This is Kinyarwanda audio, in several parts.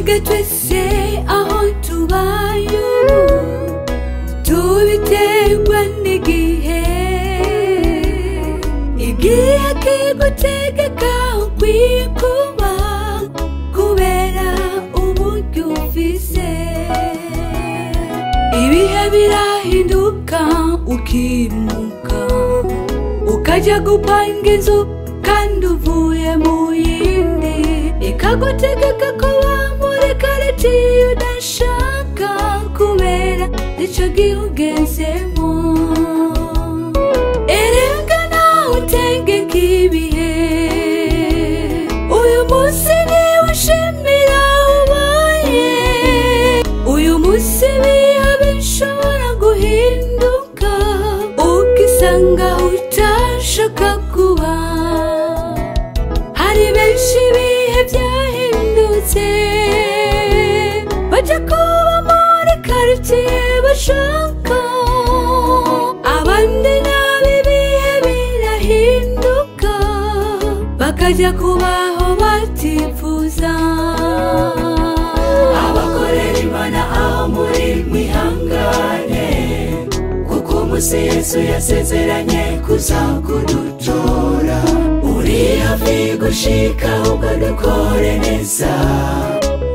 Erega twese aho tubaye tubiterwa n'igihe, igihe kigutegeka ukwiye kuba kubera uburyo ufise. Ibihe birahinduka ukimuka ukajya gupanga inzu kandi uvuye mu yindi, ikagutegeka kuba muri karitiye udashaka kubera icyo gihe ugezemo. Erega nawe utegeka ibihe, uyu munsi niwe ushimira ubaye, uyu munsi ibihe bishobora guhinduka ukisanga utashaka kuba. Hari benshi ibihe byahindutse bajya kuba muri quartier bashaka, abandi nabo ibihe birahinduka bakajya kubaho batifuza. Abakorera Imana aho muri mwihangane, kuko umunsi Yesu yasezeranye kuzakudutora. Uri hafi gushika ubwo dukore neza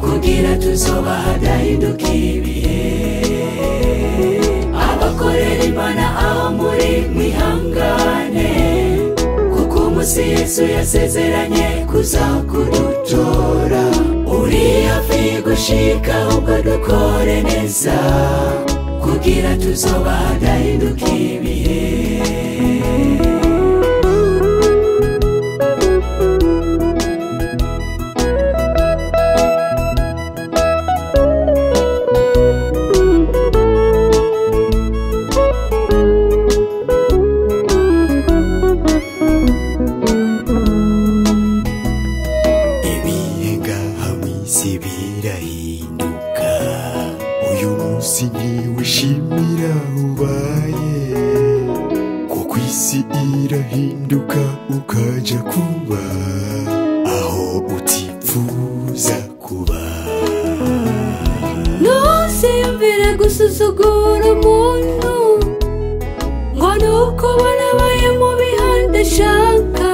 kugira tuzoba hadahinduka ibihe. Abakorera Imana aho muri mwihangane, kuko umunsi Yesu yasezeranye kuzakudutora. Uri hafi gushika ubwo dukore neza kugira tuzoba hadahinduka ibihe. Birahinduka uyu munsi ntiwishimira ubaye, kuko isi irahinduka ukaja kuba aho utifuza kuba. Ntuziyumvire gusuzugura umuntu ngo nuko warabaye mu bihande ashaka.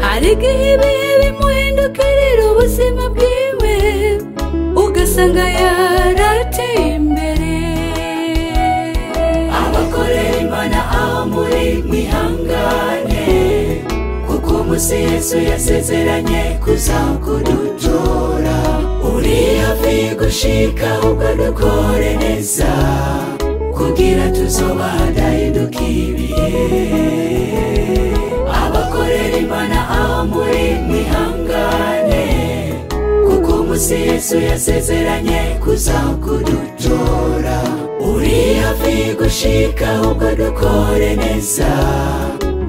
Hari igihe ibihe bimuhindukirira ubuzima bwiwe ugasanga yarateye imbere. Abakorera Imana aho muri mwihangane, kuko umunsi Yesu yasezeranye kuzakudutora. Uri hafi gushika ubwo dukore neza kugira tuzoba hadahinduka ibihe. Abakorera Imana aho muri mwihangane, kuko umunsi Yesu yasezeranye kuzakudutora. Uri hafi gushika ubwo dukore neza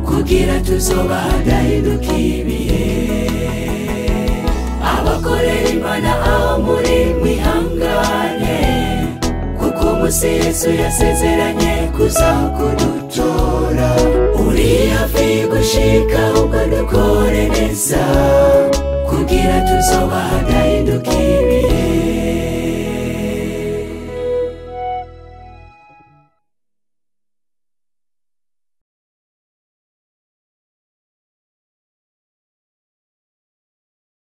kugira tuzoba hadahinduka ibihe. Abakorera Imana aho muri mwihangane, kuko umunsi Yesu yasezeranye kuzakudutora. Uri hafi gushika ubwo dukore neza kugira tuzoba hadahinduka ibihe.